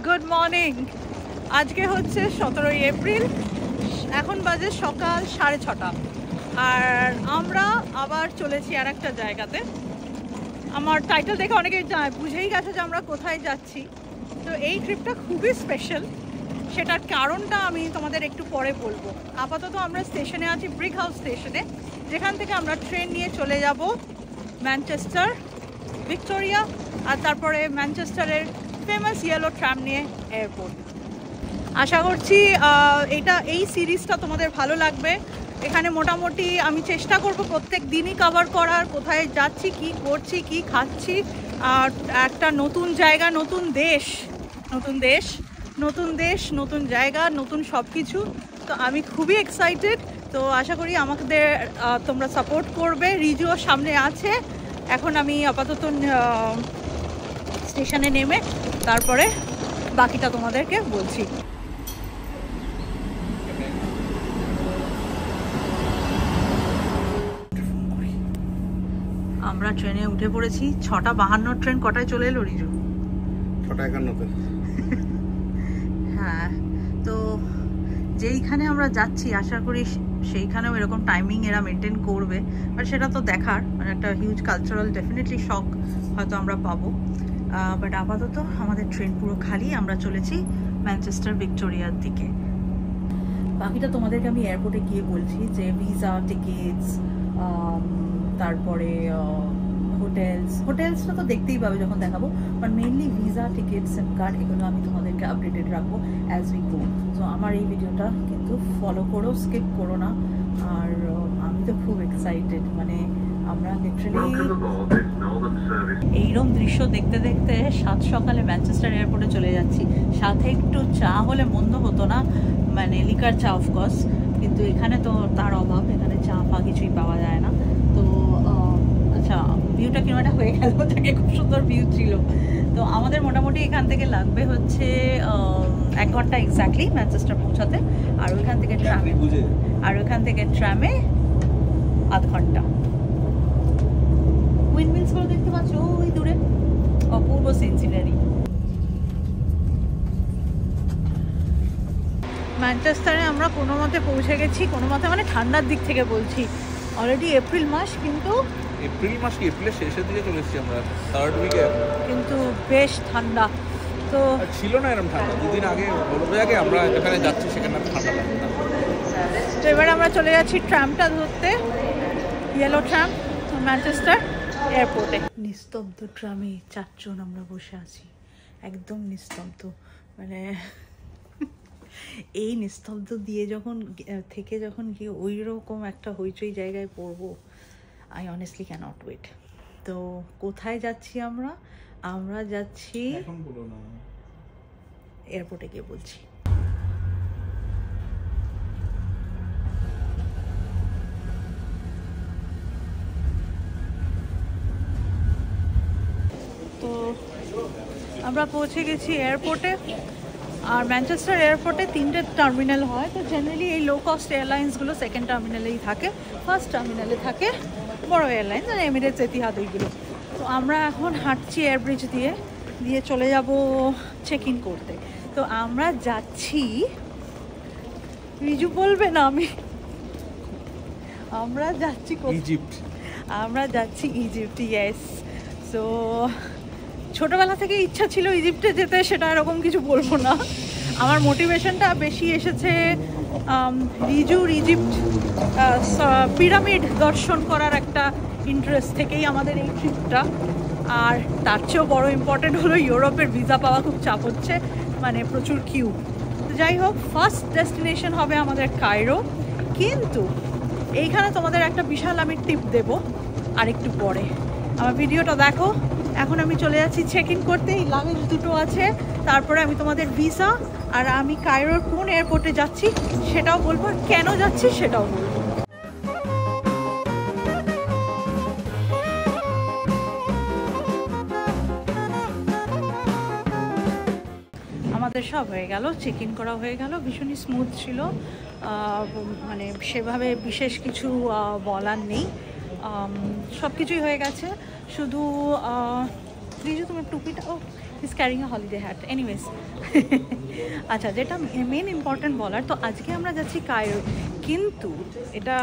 Good morning. আজকে হচ্ছে 17 April, এখন বাজে সকাল 6:30 আর আমরা আবার চলেছি আর একটা জায়গাতে। আমার টাইটেল দেখে অনেকেই বুঝেই গেছে যে আমরা কোথায় যাচ্ছি। তো এই ট্রিপটা খুবই স্পেশাল, সেটার কারণটা আমি তোমাদের একটু পরে বলবো। আপাতত আমরা স্টেশনে আছি, ব্রিক হাউস স্টেশনে, যেখান থেকে আমরা ট্রেন নিয়ে চলে যাব ম্যানচেস্টার, ভিক্টোরিয়া, আর তারপরে ম্যানচেস্টারের ফেমাস ইয়েলো ট্রাম নিয়ে এয়ারপোর্ট। আশা করছি এই সিরিজটা তোমাদের ভালো লাগবে। এখানে মোটামুটি আমি চেষ্টা করব প্রত্যেক দিনই কভার করার, কোথায় যাচ্ছি, কি করছি, কি খাচ্ছি, আর একটা নতুন জায়গা, নতুন দেশ, নতুন জায়গা, নতুন সব কিছু। তো আমি খুবই এক্সাইটেড। তো আশা করি আমাদের তোমরা সাপোর্ট করবে। রিজুও সামনে আছে। এখন আমি আপাতত স্টেশনে নেমে তারপরে বাকিটা তোমাদেরকে বলছি। আমরা ট্রেনে উঠে পড়েছি। 6:52 ট্রেন কটায় চলে এলো রিজু? 6:51-তে। হ্যাঁ, তো যেইখানে আমরা যাচ্ছি আশা করি সেইখানেও এরকম টাইমিং এরা মেনটেন করবে, বাট সেটা তো দেখার। মানে একটা হিউজ কালচারাল ডেফিনেটলি শক হয়তো আমরা পাবো। বাট আপাতত আমাদের ট্রেন পুরো খালি। আমরা চলেছি ম্যানচেস্টার ভিক্টোরিয়ার দিকে। বাকিটা তোমাদেরকে আমি এয়ারপোর্টে গিয়ে বলছি, যে ভিসা, টিকিটস, তারপরে হোটেলসটা তো দেখতেই পাবে যখন দেখাবো, but mainly visa, tickets, SIM card, এগুলো আমি তোমাদেরকে আপডেটেড রাখবো অ্যাজ উই গো। তো আমার এই ভিডিওটা কিন্তু ফলো করো, স্কিপ করো না। আর আমি তো খুব এক্সাইটেড। মানে আমরা লিটারালি এইরকম দৃশ্য দেখতে দেখতে সকালে ম্যানচেস্টার এয়ারপোর্টে চলে যাচ্ছি। সাথে একটু চা হলে মন্দ হতো না, মানে লিকার চা অফকোর্স, কিন্তু এখানে তো তার অভাব। এখানে চা ফা কিছুই পাওয়া যায় না। তো আচ্ছা, ভিউটা কিরকম হয়ে গেল, তাকে খুব সুন্দর ভিউ ছিল। তো আমাদের মোটামুটি এখান থেকে লাগবে হচ্ছে 1 ঘন্টা এক্স্যাক্টলি ম্যানচেস্টার পৌঁছাতে। আর ওইখান থেকে ট্রামে 0.5 ঘন্টা। উইন্ডমিলসগুলো দেখতে পাচ্ছ ওই দূরে, অপূর্ব সিনারি। ম্যানচেস্টারে আমরা কোনো মতে পৌঁছে গেছি। কোনো মতে মানে ঠান্ডার দিক থেকে বলছি। অলরেডি এপ্রিল মাস, কিন্তু এপ্রিলের শেষের দিকে চলে এসেছি আমরা, 3rd উইকে, কিন্তু বেশ ঠান্ডা। তো ছিল না এরকম ঠান্ডা। দুদিন আগে বলবো আগে আমরা যেখানে যাচ্ছি সেখানে ঠান্ডা লাগে না। তো এবার আমরা চলে যাচ্ছি ট্রামটা ধরতে, ইয়েলো ট্রাম, ম্যানচেস্টার এয়ারপোর্টে। নিস্তব্ধ ট্রামে 4 জন আমরা বসে আছি, একদম নিস্তব্ধ। মানে এই নিস্তব্ধ দিয়ে যখন গিয়ে ওই রকম একটা হইচই জায়গায় পড়বো, আই অনেস্টলি ক্যানট ওয়েট। তো কোথায় যাচ্ছি আমরা যাচ্ছি এয়ারপোর্টে গিয়ে বলছি। তো আমরা পৌঁছে গেছি এয়ারপোর্টে। আর ম্যানচেস্টার এয়ারপোর্টে 3টে টার্মিনাল হয়। তো জেনারেলি এই লো কস্ট এয়ারলাইন্সগুলো 2nd টার্মিনালেই থাকে, 1st টার্মিনালে থাকে বড় এয়ারলাইন্স, মানে এমিরেটস, এতিহাদ, ওইগুলো। তো আমরা এখন হাঁটছি এয়ারব্রিজ দিয়ে চলে যাব চেক ইন করতে। তো আমরা যাচ্ছি, রিজু বলবে না, আমরা যাচ্ছি ইজিপ্ট। ইয়েস। সো ছোটবেলা থেকে ইচ্ছা ছিল ইজিপ্টে যেতে, সেটা এরকম কিছু বলবো না। আমার মোটিভেশনটা বেশি এসেছে রিজুর ইজিপ্ট পিরামিড দর্শন করার একটা ইন্টারেস্ট থেকেই আমাদের এই ট্রিপটা। আর তার চেয়েও বড় ইম্পর্টেন্ট হলো ইউরোপের ভিসা পাওয়া খুব চাপ হচ্ছে, মানে প্রচুর কিউ। তো যাই হোক, ফার্স্ট ডেস্টিনেশন হবে আমাদের কায়রো। কিন্তু এইখানে তোমাদের একটা বিশাল আমি টিপ দেবো আর একটু পরে। আমার ভিডিওটা দেখো। এখন আমি চলে যাচ্ছি চেক ইন করতে। এই লাগেজ দুটো আছে, তারপরে আমি তোমাদের ভিসা আর আমি কায়রোর কোন এয়ারপোর্টে যাচ্ছি সেটাও বলবো, আর কেন যাচ্ছি সেটাও বলবো। আমাদের সব হয়ে গেল, চেক ইন করা হয়ে গেল, ভীষণই স্মুথ ছিল। মানে সেভাবে বিশেষ কিছু বলার নেই, সব কিছুই হয়ে গেছে। শুধু রিজু তোমার টুপিটা, ও is carrying a holiday hat. Anyways আচ্ছা, যেটা মেন ইম্পর্টেন্ট বলার, তো আজকে আমরা যাচ্ছি কায়রো, কিন্তু এটা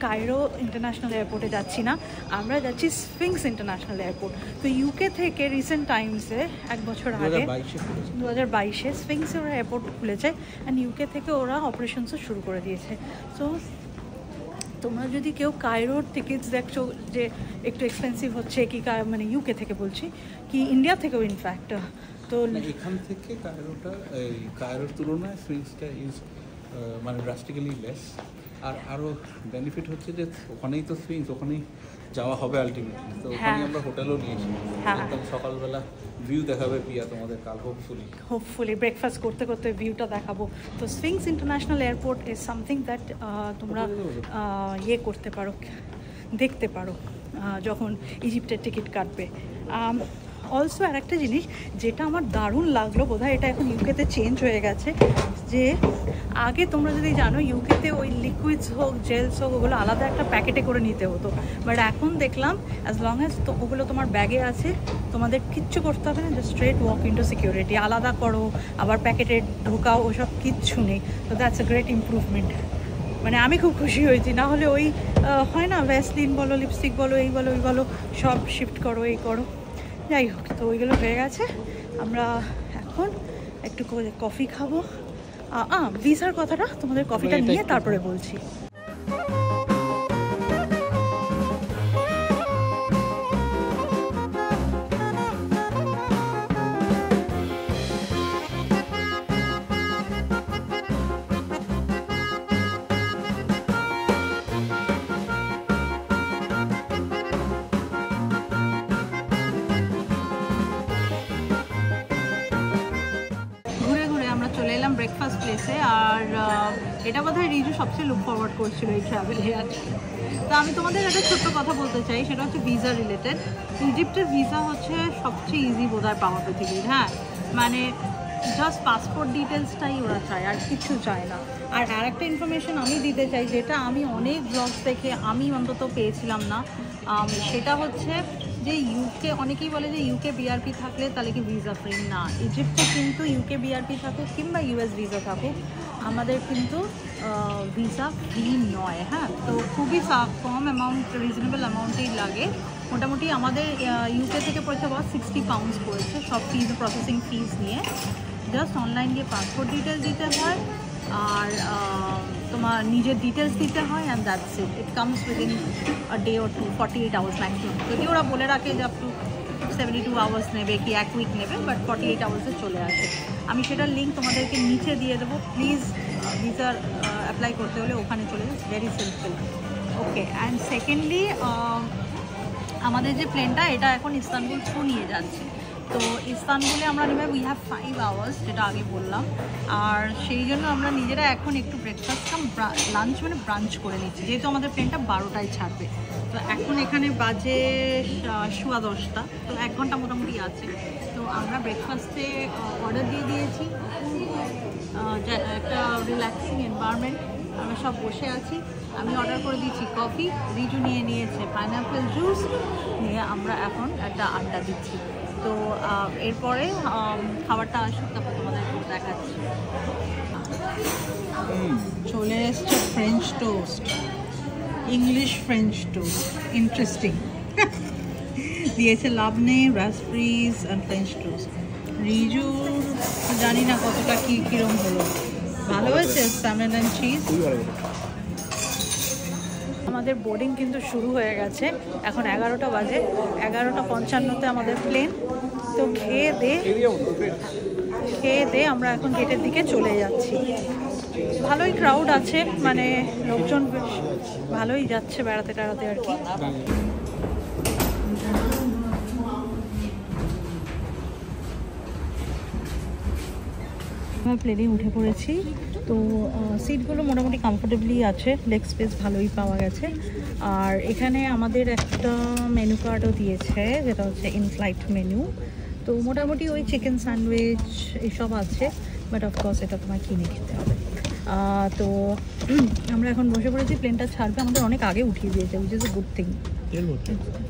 কায়রো ইন্টারন্যাশনাল এয়ারপোর্টে যাচ্ছি না, আমরা যাচ্ছি স্ফিংক্স ইন্টারন্যাশনাল এয়ারপোর্ট। তো ইউকে থেকে রিসেন্ট টাইমসে 1 বছর আগে 2022-এ স্ফিংক্স এয়ারপোর্ট খুলেছে, অ্যান্ড ইউকে থেকে ওরা অপারেশনসও শুরু করে দিয়েছে। সো তোমরা যদি কেউ কায়রোর টিকিটস দেখছো যে একটু এক্সপেন্সিভ হচ্ছে কি, মানে ইউকে থেকে বলছি, কি ইন্ডিয়া থেকেও ইনফ্যাক্ট, তো এখান থেকে কায়রোর তুলনায় স্ফিংক্সটা ইজ মানে ড্রাস্টিক্যালি লেস। আর আরও বেনিফিট হচ্ছে যে ওখানেই তো স্ফিংক্স, ওখানেই যাওয়া হবে আলটিমেটলি। তো ওখানে আমরা হোটেলও নিয়েছি, একদম সকালবেলা ভিউ দেখাবে পিয়া তোমাদের কাল হোপফুলি ব্রেকফাস্ট করতে করতে ভিউটা দেখাবো। তো sphinx international airport is something that তোমরা করতে পারো, দেখতে পারো যখন ইজিপ্টের টিকিট কাটবে। অলসো আর একটা জিনিস যেটা আমার দারুণ লাগলো, বোধহয় এটা এখন ইউকেতে চেঞ্জ হয়ে গেছে, যে আগে তোমরা যদি জানো ইউকেতে ওই লিকুইডস হোক জেলস হোক ওগুলো আলাদা একটা প্যাকেটে করে নিতে হতো, বাট এখন দেখলাম অ্যাজ লং অ্যাজ তো ওগুলো তোমার ব্যাগে আছে, তোমাদের কিচ্ছু করতে হবে না, just straight walk into security, আলাদা করো আবার প্যাকেটে ঢোকাও, ওসব কিচ্ছু নেই। তো দ্যাটস আ গ্রেট ইম্প্রুভমেন্ট। মানে আমি খুব খুশি হয়েছি, না হলে ওই হয় না ভ্যাসলিন বলো, লিপস্টিক বলো, এই বলো ওই বলো, সব শিফট করো, এই করো, যাই হোক। তো ওইগুলো হয়ে গেছে, আমরা এখন একটু কফি খাবো। ভিসার কথাটা তোমাদের কফিটা নিয়ে তারপরে বলছি। চলে এলাম ব্রেকফাস্ট প্লেসে, আর এটা বোধহয় রিজু সবচেয়ে লুক ফরওয়ার্ড করছিল এই ট্রাভেলে আজকে। তো আমি তোমাদের একটা ছোট্ট কথা বলতে চাই, সেটা হচ্ছে ভিসা রিলেটেড। ইজিপ্টের ভিসা হচ্ছে সবচেয়ে ইজি বোধহয় পাওয়া পৃথিবীর, হ্যাঁ, মানে জাস্ট পাসপোর্ট ডিটেলসটাই ওরা চায়, আর কিছু চায় না। আর একটা ইনফরমেশন আমি দিতে চাই, যেটা আমি অনেক ব্লগস দেখে আমি অন্তত পেয়েছিলাম না, সেটা হচ্ছে যে ইউকে, অনেকেই বলে যে ইউকে বিআরপি থাকলে তাহলে কি ভিসা ফ্রি, না। ইজিপ্টে কিন্তু ইউকে বিআরপি থাকুক কিংবা ইউএস ভিসা থাকুক, আমাদের কিন্তু ভিসা ফ্রি নয়, হ্যাঁ। তো খুবই কম অ্যামাউন্ট, রিজনেবল অ্যামাউন্টেই লাগে। মোটামুটি আমাদের ইউকে থেকে পড়েছে আবার 60 পাউন্ডস পড়েছে, সব ফিজ, প্রসেসিং ফিজ নিয়ে। জাস্ট অনলাইন গিয়ে পাসপোর্ট ডিটেলস দিতে হয়, আর তোমার নিজের ডিটেলস দিতে হয়, and that's it. It comes within a day or 2, 48 hours maximum. যদি ওরা বলে রাখে যে আপ টু 72 আওয়ার্স নেবে কি 1 উইক নেবে, বাট 48 আওয়ার্সে চলে আসে। আমি সেটার লিঙ্ক তোমাদেরকে নিচে দিয়ে দেবো, প্লিজ ভিসার অ্যাপ্লাই করতে হলে ওখানে চলে যাও, very simple. Okay, and secondly আমাদের যে প্লেনটা, এটা এখন ইস্তানবুল থ্রু নিয়ে যাচ্ছে। তো ইস্তানবুলে আমরা নেবে উই হ্যাভ 5 আওয়ার্স, যেটা আগে বললাম। আর সেই জন্য আমরা নিজেরা এখন একটু ব্রেকফাস্ট কাম লাঞ্চ মানে ব্রাঞ্চ করে নিচ্ছি, যেহেতু আমাদের প্লেনটা 12টায় ছাড়বে। তো এখন এখানে বাজে 10:15, তো 1 ঘন্টা মোটামুটি আছে। তো আমরা ব্রেকফাস্টে অর্ডার দিয়ে দিয়েছি, একটা রিল্যাক্সিং এনভায়রনমেন্ট, আমরা সব বসে আছি। আমি অর্ডার করে দিয়েছি কফি, রিজু নিয়ে নিয়েছে পাইনাপেল জুস, নিয়ে আমরা এখন একটা আড্ডা দিচ্ছি। তো এরপরে খাবারটা আসুক, তারপর তোমাদের দেখাচ্ছি। চলে এসছে French toast, English French toast, interesting. দিয়েছে লাবনে, রাসবেরিজ অ্যান্ড ফ্রেঞ্চ টোস্ট। রিজু জানি না কতটা কীরকম হলো, ভালো হয়েছে। Salmon and cheese. আমাদের বোর্ডিং কিন্তু শুরু হয়ে গেছে, এখন 11টা বাজে, 11:55-তে আমাদের প্লেন। তো খেয়ে দে আমরা এখন গেটের দিকে চলে যাচ্ছি। ভালোই ক্রাউড আছে, মানে লোকজন বেশ ভালোই যাচ্ছে বেড়াতে টেড়াতে আর কি। আমরা প্লেনে উঠে পড়েছি। তো সিটগুলো মোটামুটি কমফোর্টেবলি আছে, লেগ স্পেস ভালোই পাওয়া গেছে। আর এখানে আমাদের একটা মেনু কার্ডও দিয়েছে, যেটা হচ্ছে ইন ফ্লাইট মেনু। তো মোটামুটি ওই চিকেন স্যান্ডউইচ এসব আছে, বাট অফকোর্স এটা তোমার কিনে খেতে হবে। তো আমরা এখন বসে পড়েছি, প্লেনটা ছাড়বে, আমাদের অনেক আগে উঠিয়ে দিয়েছে, which is a good thing.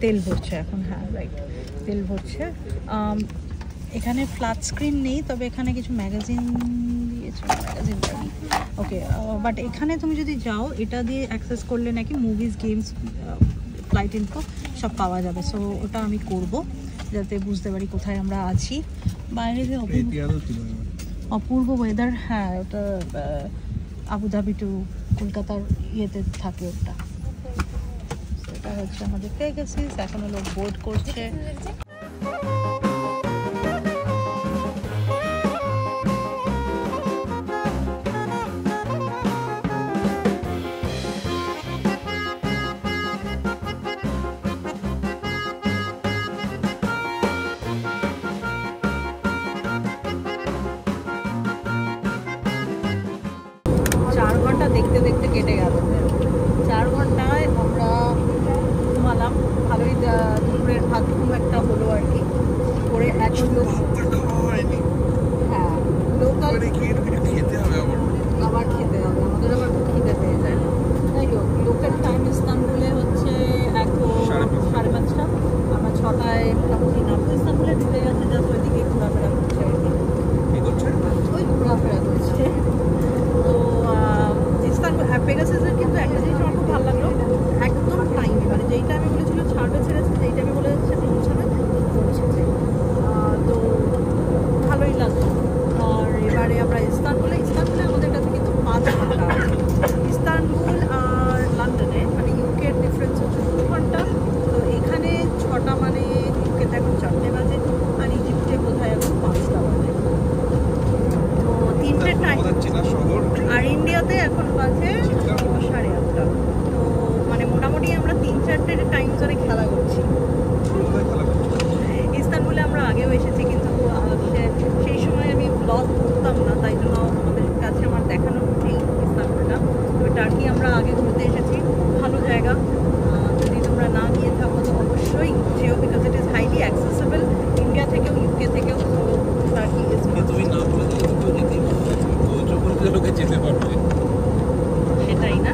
তেল ভরছে এখন, হ্যাঁ রাইট, তেল ভরছে। এখানে ফ্ল্যাট স্ক্রিন নেই, তবে এখানে কিছু ম্যাগাজিন দিয়েছে, ম্যাগাজিনটা নেই। ওকে, বাট এখানে তুমি যদি যাও এটা দিয়ে অ্যাক্সেস করলে নাকি মুভিজ, গেমস, ফ্লাইট ইনফো সব পাওয়া যাবে। সো ওটা আমি করব যাতে বুঝতে পারি কোথায় আমরা আছি। বাইরে যে অপূর্ব ওয়েদার, হ্যাঁ ওটা আবুধাবি টু কলকাতার ইয়েতে থাকে ওটা। এটা হচ্ছে আমাদের পেগাসিস, এখনো লোক বোর্ড করছে। 4 ঘন্টা দেখতে দেখতে কেটে গেল। 4 ঘন্টায় আমরা ঘুমালাম, ভালোই দুপুরের ভাত ঘুম একটা হলো আর কি করে। এখন হ্যাঁ লোকাল আবার খেতে হবে, আমাদের আবার খুব খিদে পেয়ে যায়। যাই হোক, লোকাল টাইম ইস্তানবুলে হচ্ছে এখন 5:30। আমরা 6টায় মোটামুটি নামবো। ইস্তানবুলে ঢুকে গেছে, জাস্ট ওইদিকে ঘোরাফেরা করছে আর কি, ওই ঘোরাফেরা করছে। তো ইস্তানবুল পেগাসাসের কিন্তু একটা জিনিস আমার খুব ভালো লাগলো, একদম টাইমে, মানে যেই টাইমে বলেছিল ছাড়বে ছেড়েছে, যেই টাইমে বলে যাচ্ছে পৌঁছাবে পৌঁছেছে। তো ভালোই লাগলো। আর এবারে আমরা ইস্তানবুলে আমাদের কাছে কিন্তু 5 ঘন্টা আছে। ইস্তানবুল আর লন্ডনে মানে ইউকের ডিফারেন্স হচ্ছে 2 ঘন্টা। তো এখানে 6টা মানে ইউকেতে এখন 4টে বাজে, আর ইজিপ্টে বোধ হয় এখন 5টা বাজে। তো 3টে টাইম, আর ইন্ডিয়াতে এখন বাজে 8:30। তো মানে মোটামুটি আমরা 3-4টে টাইম জোনে খেলা করছি। ইস্তানবুলে আমরা আগেও এসেছি, কিন্তু সেই সময় আমি ব্লগ করতাম না, তাই জন্য আমাদের কাছে আমার দেখানো নেই ইস্তানবুলটা। তবে টার্কি আমরা আগে ঘুরতে এসেছি, ভালো জায়গা। যদি তোমরা না গিয়ে থাকো তো অবশ্যই যেও, because it is highly accessible India থেকেও ইউকে থেকেও। তো টার্কি ইজ যেতে পারবে সেটাই না।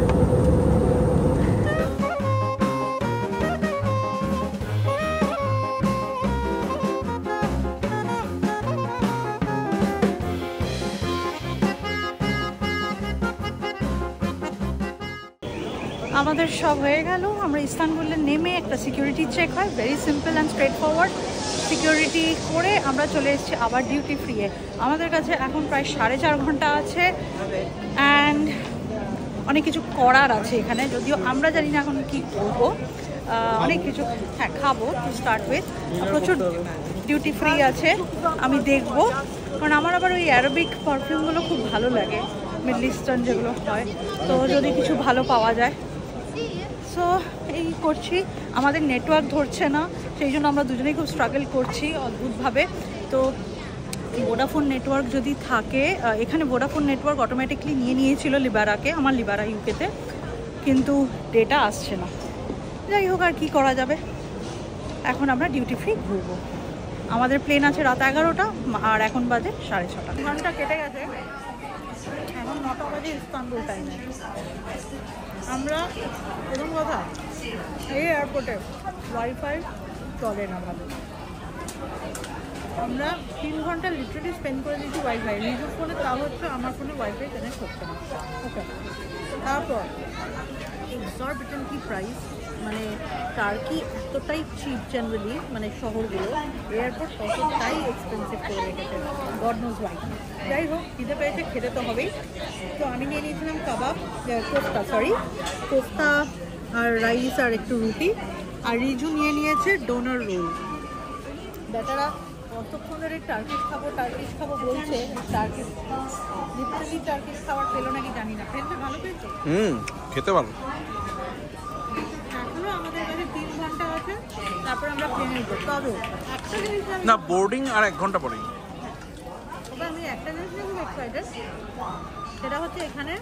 আমাদের সব হয়ে গেল। আমরা ইস্তানবুলে নেমে একটা সিকিউরিটি চেক হয়, very simple and straight forward. Security করে আমরা চলে এসেছি আবার ডিউটি ফ্রিয়ে। আমাদের কাছে এখন প্রায় 4.5 ঘন্টা আছে, অ্যান্ড অনেক কিছু করার আছে এখানে, যদিও আমরা জানি না এখন কী করবো। অনেক কিছু হ্যাঁ খাবো টু স্টার্ট উইথ। প্রচুর ডিউটি ফ্রি আছে, আমি দেখবো, কারণ আমার আবার ওই অ্যারোবিক পারফিউমগুলো খুব ভালো লাগে, মিডল ইস্টার্ন যেগুলো হয়। তো যদি কিছু ভালো পাওয়া যায়। সো এই করছি, আমাদের নেটওয়ার্ক ধরছে না, সেই জন্য আমরা দুজনেই খুব স্ট্রাগল করছি অদ্ভুতভাবে। তো ভোডাফোন নেটওয়ার্ক যদি থাকে, এখানে ভোডাফোন নেটওয়ার্ক অটোমেটিকলি নিয়েছিল লিবারাকে, আমার লিবারা ইউকেতে, কিন্তু ডেটা আসছে না। যাই হোক, আর কি করা যাবে। এখন আমরা ডিউটি ফ্রি ঘুরবো। আমাদের প্লেন আছে রাত 11টা, আর এখন বাজে 6:30। ঘন্টা কেটে গেছে, এখন 9টা বাজে ইস্তানবুল টাইমে। আমরা প্রথম কথা, এই এয়ারপোর্টে ওয়াইফাই চলে না ভালো। আমরা 3 ঘন্টা লিটারেলি স্পেন্ড করে দিয়েছি ওয়াইফাই। নিজের ফোনে তাও হচ্ছে, আমার ফোনে ওয়াইফাই কানেক্ট হচ্ছে না। ওকে, তারপর এক্সরবিটেন্টলি প্রাইস, মানে টার্কি এতটাই চিপ জেনারেলি, মানে শহরগুলো, এয়ারপোর্ট ততটাই এক্সপেন্সিভ করে রেখেছে, গড নোজ ওয়াই। যাই হোক, খিদে পেয়েছে, খেতে তো হবেই। তো আমি নিয়ে নিয়েছিলাম কোফতা আর রাইস আর একটু রুটি, আর রিজু নিয়ে নিয়েছে ডোনার রোল। বেটারা কতক্ষণ ধরে টার্কিশ খাবো বলছে, টার্কিশ লিটারেলি টার্কিশ খাবার পেলো নাকি জানি না। ফেলতে ভালো পেয়েছে, খেতে ভালো। এখনো আমাদের কাছে 3 ঘন্টা আছে, তারপর আমরা প্লেনে উঠবো। তবে একটা জিনিস না, বোর্ডিং আর 1 ঘন্টা পরেই। তবে আমি একটা জিনিস নিয়ে খুব এক্সাইটেড, সেটা হচ্ছে এখানে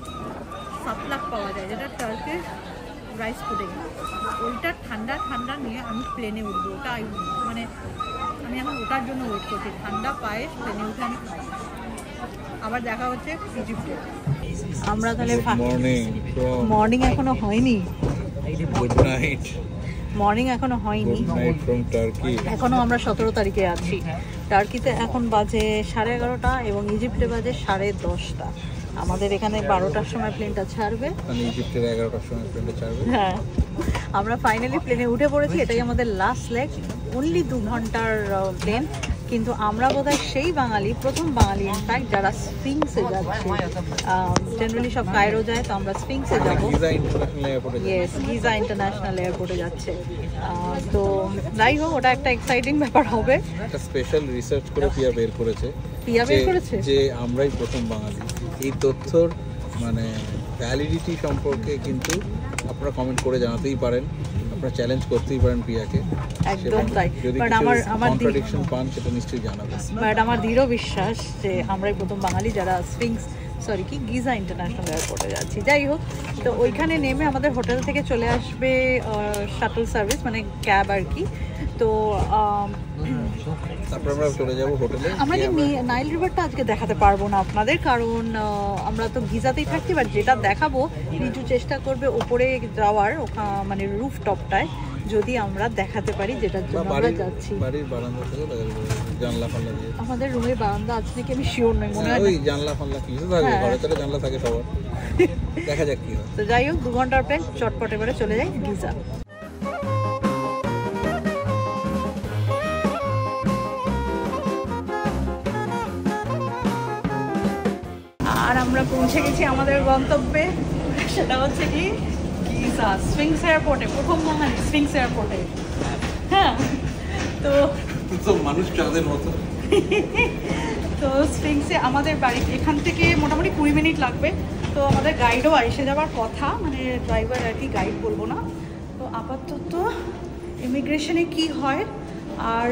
সাপলাক পাওয়া যায়, যেটা টার্কিশ রাইস পুডিং। ওইটা ঠান্ডা ঠান্ডা নিয়ে আমি প্লেনে উঠবো। ওটা মানে আমি এখন ওটার জন্য ওয়েট করছি, ঠান্ডা পায়ে প্লেনে উঠে আমি খাই। আবার দেখা হচ্ছে ইজিপ্টে। আমরা তাহলে মর্নিং এখনো হয়নি, গুড নাইট। মর্নিং এখনো হয়নি, গুড নাইট ফ্রম টার্কি। এখনো আমরা 17 তারিখে আছি। টার্কিতে এখন বাজে 11:30 এবং ইজিপ্টে বাজে 10:30। আমাদের এখানে 12টার সময় প্লেনটা ছাড়বে, মানে ইজিপ্টের 11টার সময় প্লেনটা ছাড়বে। হ্যাঁ, আমরা ফাইনালি প্লেনে উঠে পড়েছি। এটাই আমাদের লাস্ট লেগ, অনলি 2 ঘন্টার প্লেন। কিন্তু আমরা বোধহয় সেই বাঙালি, প্রথম বাঙালি ইনফ্যাক্ট যারা স্ফিংসে যাচ্ছে। জেনারেলি সব কায়রো যায়, তো আমরা স্ফিংসে যাবো। ইয়েস, গিজা ইন্টারন্যাশনাল এয়ারপোর্টে যাচ্ছে। তো যাই হোক, ওটা একটা এক্সাইটিং ব্যাপার হবে। একটা স্পেশাল রিসার্চ করে পিয়া বের করেছে যে আমরাই প্রথম বাঙালি। এই তথ্যর মানে ভ্যালিডিটি সম্পর্কে কিন্তু আপনারা কমেন্ট করে জানাতেই পারেন, আপনারা চ্যালেঞ্জ করতেই পারেন পিয়াকে। একদম তাই। বাট আমার কন্ট্রাডিকশন পান সেটা নিশ্চয়ই জানাবেন। বাট আমার দৃঢ় বিশ্বাস যে আমরাই প্রথম বাঙালি যারা গিজা ইন্টারন্যাশনাল এয়ারপোর্টে যাচ্ছি। যাই হোক, তো ওইখানে নেমে আমাদের হোটেল থেকে চলে আসবে শাটল সার্ভিস, মানে ক্যাব আর কি। তো তারপর আমরা চলে যাব হোটেলে। আমরা কি নাইল রিভারটা আজকে দেখাতে পারবো না আপনাদের, কারণ আমরা তো গিজাতেই থাকছি। বাট যেটা দেখাবো, রিজু চেষ্টা করবে উপরে যাওয়ার, মানে রুফ টপটায় যদি আমরা দেখাতে পারি, যেটার জন্য আমরা যাচ্ছি। বাড়ির বারান্দা থেকে জানলা ফাল্লা দিয়ে। আমাদের রুমের বারান্দা আছে নাকি আমি শিওর নই, মনে হয় ওই জানলা ফাল্লা কিছু থাকে, ঘরে তো জানলা থাকে সবার। দেখা যাক কি হয়। তো যাই হোক, 2 ঘন্টার প্লেন, চটপট এবারে চলে যাই গিজা। আর আমরা পৌঁছে গেছি আমাদের গন্তব্যে, সেটা হচ্ছে কি গিজা স্ফিংস এয়ারপোর্টে। প্রথম বাঙালি স্ফিংস এয়ারপোর্টে। হ্যাঁ, তো মানুষ চাঁদের মতো। তো স্ফিংসে আমাদের বাড়ি এখান থেকে মোটামুটি 20 মিনিট লাগবে। তো আমাদের গাইডও এসে যাওয়ার কথা, মানে ড্রাইভার আর কি, গাইড বলবো না। তো আপাতত ইমিগ্রেশনে কি হয় আর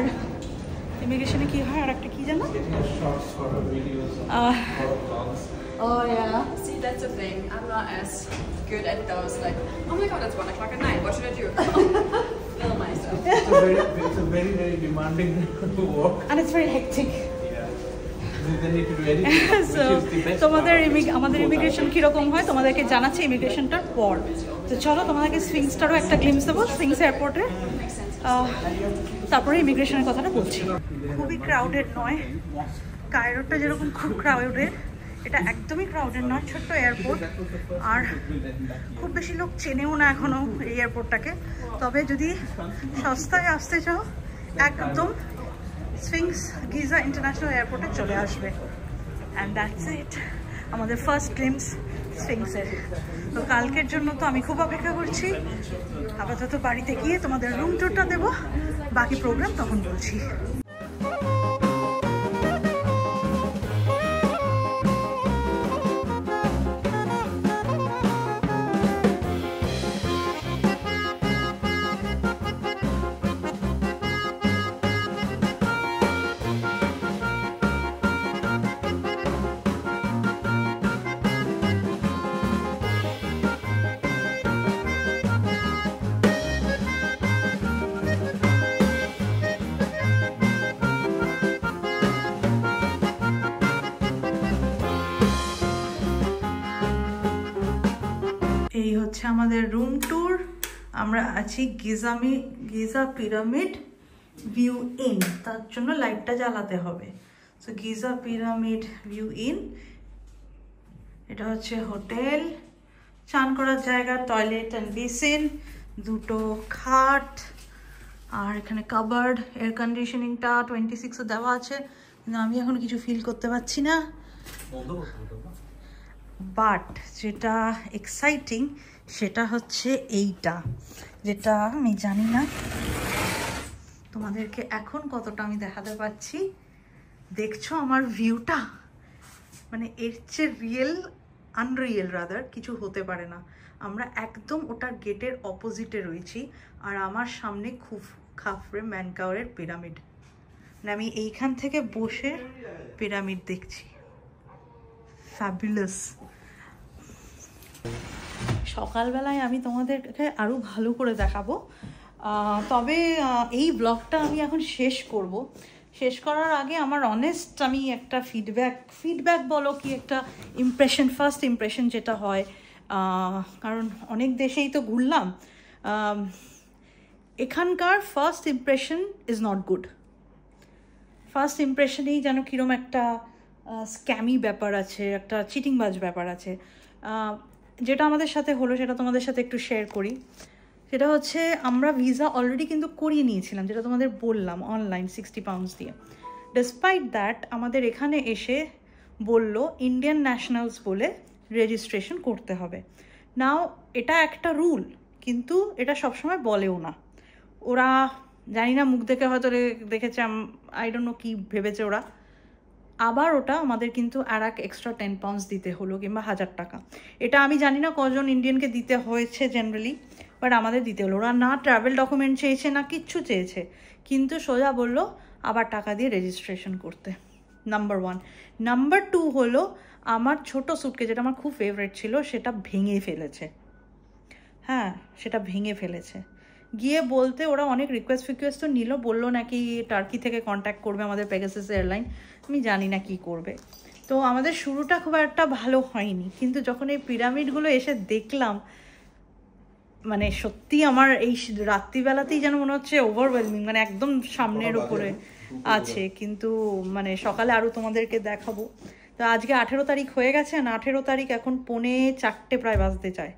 একটা কি জানো? Oh yeah. See, that's the thing. I'm not as good at those. Like, oh my god, it's 1 o'clock at night. What should I do? Film myself. It's a very, very demanding work. And it's very hectic. So, তোমাদের আমাদের immigration কিরকম হয় তোমাদেরকে জানাচ্ছি ইমিগ্রেশনটার পর। তো চলো, তোমাদেরকে স্ফিংসটারও একটা গ্লিমস দেবো, স্ফিংস এয়ারপোর্টে। তারপরে ইমিগ্রেশনের কথাটা বলছি। খুবই ক্রাউডেড নয়, কায়রোটা যেরকম খুব ক্রাউডেড, এটা একদমই ক্রাউডেড নয়, ছোট্ট এয়ারপোর্ট। আর খুব বেশি লোক চেনেও না এখনও এই এয়ারপোর্টটাকে। তবে যদি সস্তায় আসতে চাও, একদম স্ফিংস গিজা ইন্টারন্যাশনাল এয়ারপোর্টে চলে আসবে। অ্যান্ড দ্যাটস ইট, আমাদের ফার্স্ট গ্লিমস স্ফিংসের। তো কালকের জন্য তো আমি খুব অপেক্ষা করছি। আপাতত বাড়িতে গিয়ে তোমাদের রুম টুরটা দেবো, বাকি প্রোগ্রাম তখন বলছি। এই হচ্ছে আমাদের রুম ট্যুর। আমরা আছি গিজা পিরামিড ভিউ ইন, তার জন্য লাইটটা জ্বালাতে হবে। So Giza pyramid view in, এটা হচ্ছে হোটেল, চান করার জায়গা, টয়লেট অ্যান্ড বেসিন, 2টো খাট, আর এখানে কাবার্ড। এয়ার কন্ডিশনিংটা 26 দেওয়া আছে, কিন্তু আমি এখন কিছু ফিল করতে পারছি না। বাট যেটা এক্সাইটিং সেটা হচ্ছে এইটা, যেটা আমি জানি না তোমাদেরকে এখন কতটা আমি দেখাতে পাচ্ছি। দেখছো আমার ভিউটা? মানে এর চেয়ে আনরিয়েল রাদার কিছু হতে পারে না। আমরা একদম ওটার গেটের অপোজিটে রয়েছি, আর আমার সামনে খাফরে ম্যানকাওরের পিরামিড। মানে আমি এইখান থেকে বসে পিরামিড দেখছি। ফ্যাবুলাস। সকালবেলায় আমি তোমাদেরকে আরও ভালো করে দেখাবো, তবে এই ব্লগটা আমি এখন শেষ করব। শেষ করার আগে আমার অনেস্ট আমি একটা ফিডব্যাক বলো কি একটা ইমপ্রেশন, ফার্স্ট ইমপ্রেশন যেটা হয়, কারণ অনেক দেশেই তো ঘুরলাম, এখানকার first impression is not good. First ইমপ্রেশনেই যেন কীরকম একটা স্ক্যামি ব্যাপার আছে, একটা চিটিংবাজ ব্যাপার আছে। যেটা আমাদের সাথে হলো সেটা তোমাদের সাথে একটু শেয়ার করি। সেটা হচ্ছে আমরা ভিসা অলরেডি কিন্তু করিয়ে নিয়েছিলাম, যেটা তোমাদের বললাম, অনলাইন 60 পাউন্ডস দিয়ে। ডিসপাইট দ্যাট আমাদের এখানে এসে বলল ইন্ডিয়ান ন্যাশনালস বলে রেজিস্ট্রেশন করতে হবে। নাও এটা একটা রুল, কিন্তু এটা সবসময় বলেও না ওরা। জানি না, মুখ দেখে হয়তো দেখেছে, আই ডোন্ট নো কী ভেবেছে ওরা। আবার ওটা আমাদের কিন্তু আর এক এক্সট্রা 10 পাউন্ডস দিতে হলো, কিংবা 1000 টাকা। এটা আমি জানি না কজন ইন্ডিয়ানকে দিতে হয়েছে জেনারেলি, বাট আমাদের দিতে হলো। ওরা না ট্রাভেল ডকুমেন্ট চেয়েছে না কিচ্ছু চেয়েছে, কিন্তু সোজা বললো আবার টাকা দিয়ে রেজিস্ট্রেশন করতে। নাম্বার 1। নাম্বার 2 হলো আমার ছোট সুটকেস, যেটা আমার খুব ফেভারিট ছিল, সেটা ভেঙে ফেলেছে। হ্যাঁ, সেটা ভেঙে ফেলেছে। গিয়ে বলতে ওরা অনেক রিকোয়েস্ট তো নিল, বললো নাকি টার্কি থেকে কন্ট্যাক্ট করবে আমাদের পেগাসাস এয়ারলাইন। আমি জানি না কি করবে। তো আমাদের শুরুটা খুব একটা ভালো হয়নি, কিন্তু যখন এই পিরামিডগুলো এসে দেখলাম, মানে সত্যি আমার এই রাত্রিবেলাতেই যেন মনে হচ্ছে ওভারওয়েলমিং, মানে একদম সামনের উপরে আছে। কিন্তু মানে সকালে আরও তোমাদেরকে দেখাবো। তো আজকে 18 তারিখ হয়ে গেছে, না 18 তারিখ এখন 3:45 প্রায় বাজতে চায়।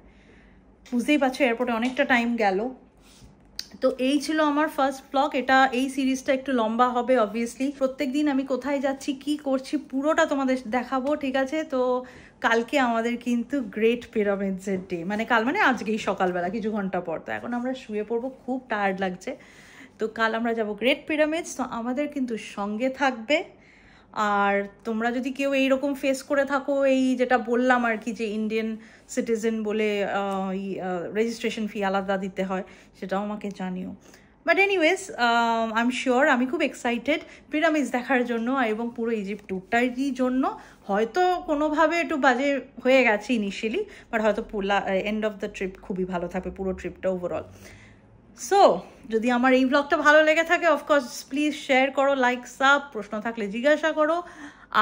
বুঝতেই পারছো এয়ারপোর্টে অনেকটা টাইম গেল। তো এই ছিল আমার ফার্স্ট ব্লগ। এই সিরিজটা একটু লম্বা হবে অবভিয়াসলি। প্রত্যেক দিন আমি কোথায় যাচ্ছি, কি করছি, পুরোটা তোমাদের দেখাবো, ঠিক আছে? তো কালকে আমাদের কিন্তু গ্রেট পিরামিডসের ডে, মানে কাল মানে আজকেই সকালবেলা কিছু ঘন্টা পর। তো এখন আমরা শুয়ে পড়বো, খুব টায়ার্ড লাগছে। তো কাল আমরা যাব গ্রেট পিরামিডস। তো আমাদের কিন্তু সঙ্গে থাকবে। আর তোমরা যদি কেউ এইরকম ফেস করে থাকো, এই যেটা বললাম আর কি, যে ইন্ডিয়ান সিটিজেন বলে রেজিস্ট্রেশন ফি আলাদা দিতে হয়, সেটাও আমাকে জানিও। But anyways, I am sure আমি খুব এক্সাইটেড পিরামিডস দেখার জন্য, এবং পুরো ইজিপ্ট ট্যুরটার জন্য। হয়তো কোনোভাবে একটু বাজে হয়ে গেছে ইনিশিয়ালি, বাট হয়তো এন্ড অফ দ্য ট্রিপ খুবই ভালো থাকবে, পুরো ট্রিপটা ওভারঅল। সো যদি আমার এই ব্লগটা ভালো লেগে থাকে, অফকোর্স প্লিজ শেয়ার করো, লাইক, সাব, প্রশ্ন থাকলে জিজ্ঞাসা করো।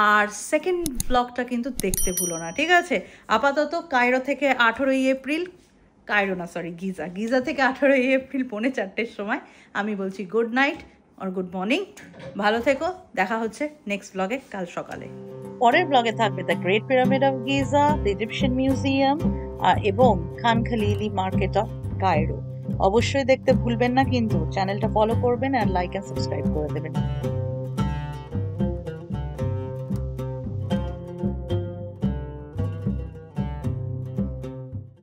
আর সেকেন্ড ব্লগটা কিন্তু দেখতে ভুলো না, ঠিক আছে? আপাতত কায়রো থেকে 18 এপ্রিল, গিজা থেকে 18 এপ্রিল 3:45 সময় আমি বলছি গুড নাইট আর গুড মর্নিং। ভালো থেকো, দেখা হচ্ছে নেক্সট ব্লগে কাল সকালে। পরের ব্লগে থাকবে the great pyramid of Giza, the Egyptian museum, এবং খান খালিলি মার্কেট অফ কায়রো। অবশ্যই দেখতে ভুলবেন না, কিন্তু চ্যানেলটা ফলো করবেন আর লাইক অ্যান্ড সাবস্ক্রাইব করে দেবেন।